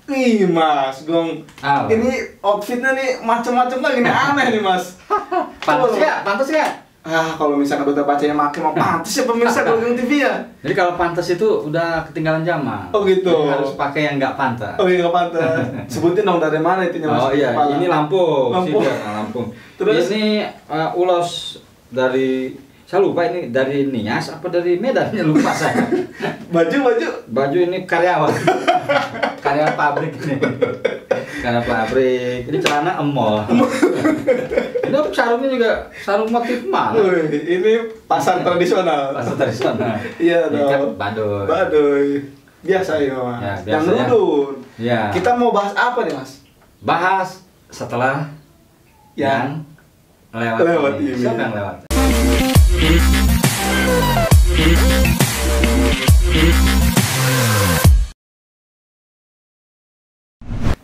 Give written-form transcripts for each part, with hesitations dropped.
Ih Mas Gong, ini outfitnya nih macam-macam lagi nih, aneh nih Mas. Pantas ya? Pantas ya? Kalau misalkan udah bacanya makin mau pantas ya pemirsa Golagong TV ya. Jadi kalau pantas itu udah ketinggalan zaman. Oh gitu. Jadi harus pakai yang nggak pantas. Oh iya nggak pantas. Sebutin dong dari mana itunya Mas. Oh iya, Kepala. ini Lampung. Lampung. Lampung. Terus ini ulos dari, saya lupa ini dari Nias apa dari Medan, lupa saya. Baju ini karyawan. Karyawan pabrik ini. Karyawan pabrik. Ini celana emol. Ini sarungnya juga sarung motif mal. Ini pasar tradisional. Pasar tradisional. Iya Ikat dong. Baduy. Biasa ya Mas. Ya, Yang biasa, rudun. Ya. Kita mau bahas apa nih Mas? Bahas setelah yang lewat ini. Siapa yang lewat?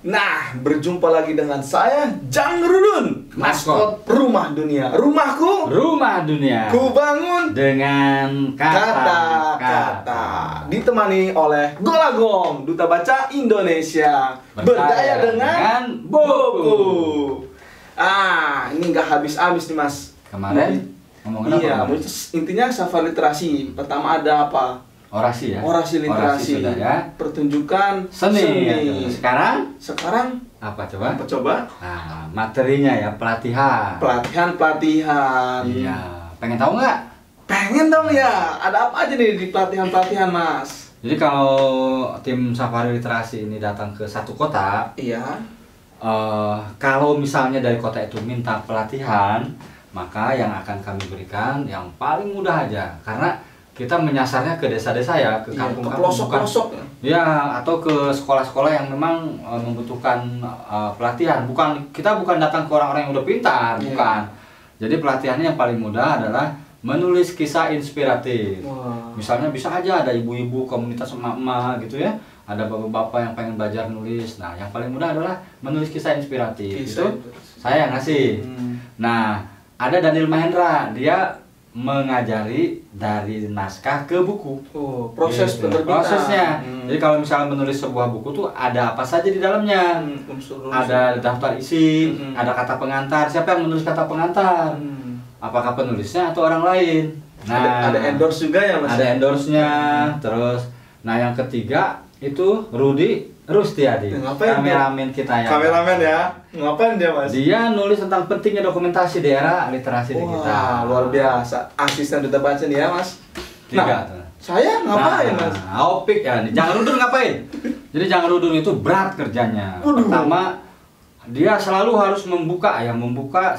Nah, berjumpa lagi dengan saya Jang Rudun, maskot Rumah Dunia. Rumahku, Rumah Dunia. ku bangun dengan kata-kata. Ditemani oleh Golagong, Duta Baca Indonesia. Berdaya dengan buku. Ini nggak habis-habis nih Mas. Kemarin ngomongin iya, apa? intinya safari literasi. Pertama ada apa? Orasi ya. Orasi literasi. Sudah ya. Pertunjukan Seni. Ya. Sekarang apa coba? Apa coba? Nah, materinya ya, pelatihan. Pelatihan. Iya. Pengen tahu nggak? Pengen dong ya. Ada apa aja nih di pelatihan-pelatihan Mas? Jadi kalau tim safari literasi ini datang ke satu kota, Iya. Kalau misalnya dari kota itu minta pelatihan, maka yang akan kami berikan yang paling mudah aja, karena kita menyasarnya ke desa-desa ya, ke kampung-kampung, ke pelosok-pelosok ya, atau ke sekolah-sekolah yang memang membutuhkan pelatihan. Kita bukan datang ke orang-orang yang udah pintar, bukan. Jadi pelatihannya yang paling mudah adalah menulis kisah inspiratif. Misalnya bisa aja ada ibu-ibu komunitas emak-emak gitu ya, ada bapak-bapak yang pengen belajar nulis. Nah, yang paling mudah adalah menulis kisah inspiratif. Itu saya yang ngasih. Nah, ada Daniel Mahendra, dia mengajari dari naskah ke buku. Proses penerbitan. Prosesnya. Jadi kalau misalnya menulis sebuah buku tuh ada apa saja di dalamnya. Ada daftar isi, ada kata pengantar. Siapa yang menulis kata pengantar? Apakah penulisnya atau orang lain? Nah, ada endorse juga ya Mas? Ada endorse-nya. Terus, nah yang ketiga itu Rudi Rustiadi, kameramen kita ya. Kameramen ya. Ngapain dia Mas? Dia nulis tentang pentingnya dokumentasi di era literasi di kita. Luar biasa. Asisten Duta Baca nih ya Mas. Tiga. Saya ngapain Mas? Opik ya. Jangan Rudun ngapain? Jadi Jangan Rudun itu berat kerjanya. Pertama, dia selalu harus membuka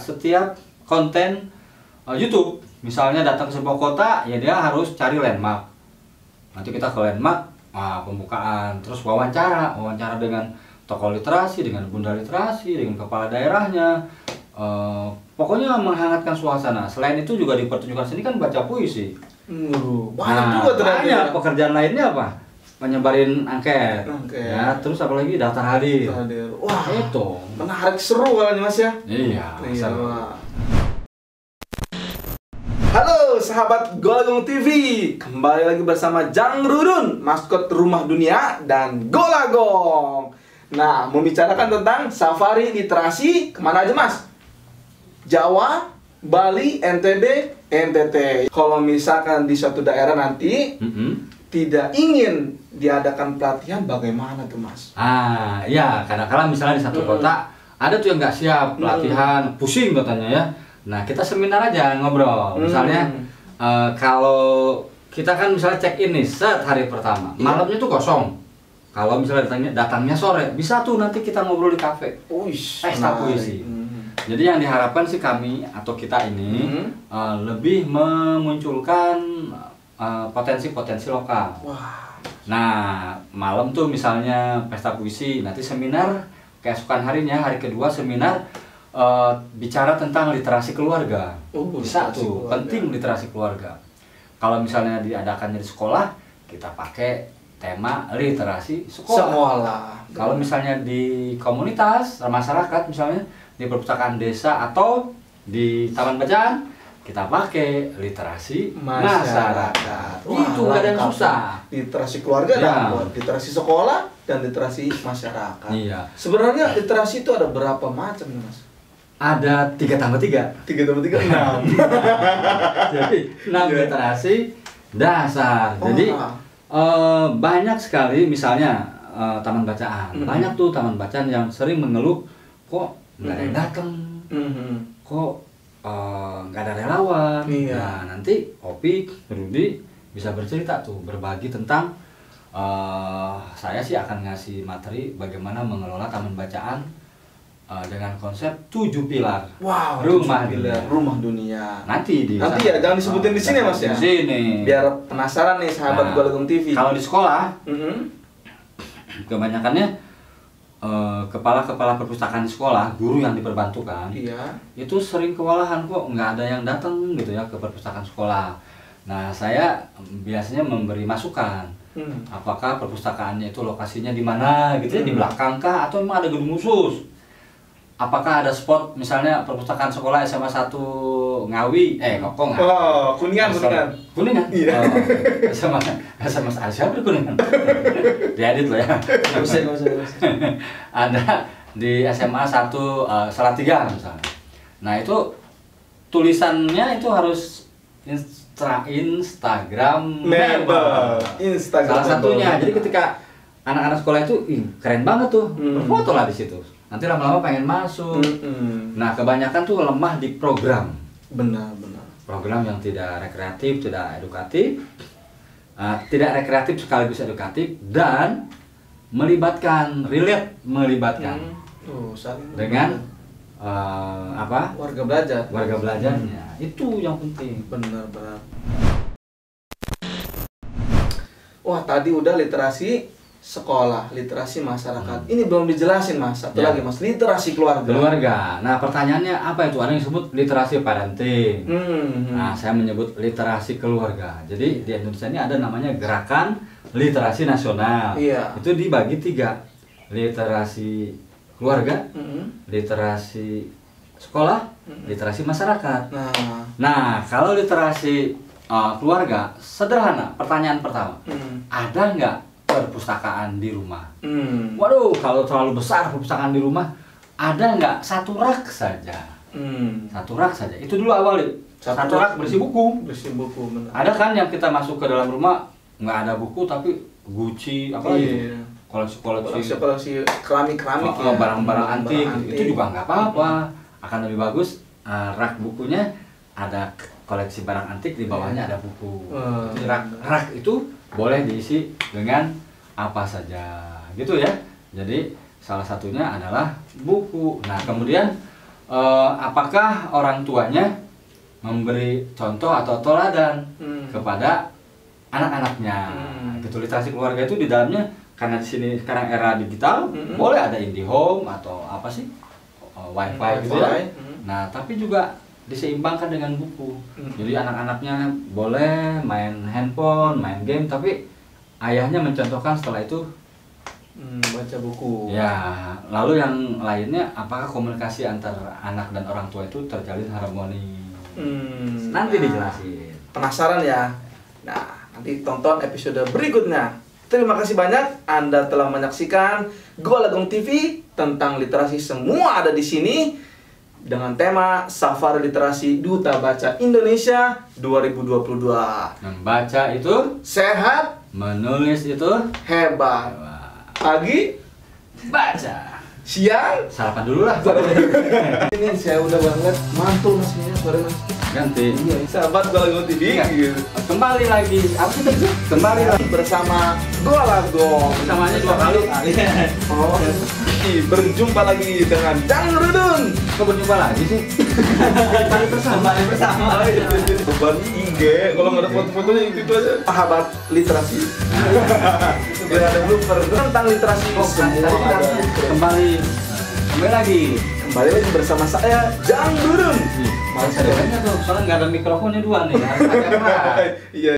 setiap konten YouTube. Misalnya datang ke sebuah kota, ya dia harus cari landmark. Nanti kita ke landmark, pembukaan, terus wawancara dengan tokoh literasi, dengan bunda literasi, dengan kepala daerahnya. Pokoknya menghangatkan suasana. Selain itu juga di pertunjukan seni kan baca puisi. Banyak pekerjaan lainnya apa? Menyebarin angket. Ya, terus apalagi daftar hadir. Wah, itu menarik, seru kalau Mas ya. Iya. Seru. Halo sahabat Golagong TV, kembali lagi bersama Jang Rudun, maskot Rumah Dunia dan Golagong. Nah, membicarakan tentang safari literasi kemana aja Mas? Jawa, Bali, NTB, NTT. Kalau misalkan di suatu daerah nanti tidak ingin diadakan pelatihan, bagaimana tuh Mas? Ya, kadang-kadang misalnya di satu kota ada tuh yang nggak siap pelatihan, pusing katanya ya. Nah, kita seminar aja, ngobrol. Misalnya, kalau kita kan misalnya check-in nih, hari pertama, malamnya tuh kosong. Kalau misalnya datangnya sore, bisa tuh nanti kita ngobrol di kafe. Pesta puisi. Jadi yang diharapkan sih kami atau kita ini lebih memunculkan potensi-potensi lokal. Nah, malam tuh misalnya pesta puisi, nanti seminar keesokan harinya, hari kedua seminar bicara tentang literasi keluarga. Bisa tuh, penting literasi keluarga. Kalau misalnya diadakannya di sekolah, kita pakai tema literasi sekolah. Kalau misalnya di komunitas, masyarakat misalnya di perpustakaan desa atau di taman bacaan, kita pakai literasi Masyarakat. masyarakat. Itu nggak ada yang lengkap. susah. Literasi keluarga Ya. dapat, literasi sekolah dan literasi masyarakat. Iya. Sebenarnya literasi itu ada berapa macam nih, Mas? Ada 3 tambah 3. 3 tambah 3 6. Jadi 6 Iya. literasi dasar. Jadi banyak sekali misalnya taman bacaan. Banyak tuh taman bacaan yang sering mengeluh kok nggak ada yang datang, kok nggak ada relawan. Iya. Nah nanti Opik, Rudi bisa bercerita tuh, berbagi tentang saya sih akan ngasih materi bagaimana mengelola taman bacaan dengan konsep 7 pilar Wow, rumah 7 pilar dunia. rumah dunia. Nanti Nanti ya, jangan disebutin di sini, Mas, ya? Di sini. Biar penasaran nih sahabat Nah, Golagong TV. Kalau di sekolah Mhm. kebanyakannya kepala-kepala perpustakaan di sekolah, guru yang diperbantukan, Iya. itu sering kewalahan kok nggak ada yang datang gitu ya ke perpustakaan sekolah. Nah saya biasanya memberi masukan, apakah perpustakaannya itu lokasinya di mana gitu ya, di belakang kah atau memang ada gedung khusus? Apakah ada spot misalnya perpustakaan sekolah SMA 1 Ngawi, kok Ngawi? Oh, Kuningan. Kuningan? Iya. SMA siapa di Kuningan? Diedit loh ya. Nggak usah. Ada di SMA 1 Salatiga misalnya. Nah itu tulisannya itu harus Instagramable. Instagram. Salah satunya. Jadi ketika anak-anak sekolah itu, keren banget tuh, berfoto lah di situ. Nanti lama-lama pengen masuk. Nah kebanyakan tuh lemah di program. Benar. Program yang tidak rekreatif, tidak edukatif, tidak rekreatif sekaligus edukatif dan melibatkan Saling dengan warga belajar. warga belajarnya. Itu yang penting. Benar. Wah, tadi udah literasi sekolah, literasi masyarakat. Ini belum dijelasin, Mas. Satu Ya. lagi, Mas, literasi keluarga. Nah pertanyaannya apa itu? Ada yang disebut literasi parenting. Nah saya menyebut literasi keluarga. Jadi di Indonesia ini ada namanya Gerakan Literasi Nasional. Iya. Itu dibagi 3, literasi keluarga, literasi sekolah, literasi masyarakat. Nah kalau literasi keluarga, sederhana. Pertanyaan pertama, ada nggak perpustakaan di rumah? Waduh, kalau terlalu besar perpustakaan di rumah, ada nggak satu rak saja? Satu rak saja. Itu dulu awalnya. Satu rak berisi buku. Benar. Ada kan yang kita masuk ke dalam rumah nggak ada buku tapi Gucci apa Iya. itu? Koleksi keramik ya. barang-barang antik. Itu juga nggak apa-apa. Akan lebih bagus rak bukunya ada koleksi barang antik, di bawahnya ada buku. Jadi rak itu boleh diisi dengan apa saja gitu ya. Jadi salah satunya adalah buku. Nah kemudian apakah orang tuanya memberi contoh atau teladan kepada anak-anaknya? Gitu. Literasi keluarga itu di dalamnya, karena di sini sekarang era digital, boleh ada IndiHome atau apa sih, wifi gitu ya. Nah tapi juga diseimbangkan dengan buku. Jadi anak-anaknya boleh main handphone, main game, tapi ayahnya mencontohkan setelah itu baca buku. ya. Lalu yang lainnya, apakah komunikasi antara anak dan orang tua itu terjalin harmoni? Nanti dijelasin. Penasaran ya? Nah, nanti tonton episode berikutnya. Terima kasih banyak Anda telah menyaksikan Golagong TV tentang literasi, semua ada di sini dengan tema Safari Literasi Duta Baca Indonesia 2022. Membaca itu Sehat, menulis itu hebat. Pagi, baca. siang, Sarapan dulu lah. ini saya udah banget mantul masnya, sore mas. Ganti. Iya, sahabat Golagong TV. Gitu. Kembali lagi. Apa sih tadi? Kembali lagi bersama Golagong. Samanya 2 kali. Oh, berjumpa lagi dengan Jang Rudun. Kok berjumpa lagi sih? Kembali bersama. Beban IG, kalau nggak ada foto-fotonya itu aja. Sahabat literasi. Tidak ada blooper tentang literasi. Semua ada. Kembali lagi. Kembali lagi bersama saya Jang Rudun. Males ada tuh, soalnya nggak ada mikrofonnya 2 nih. Harus pakai mic. Iya.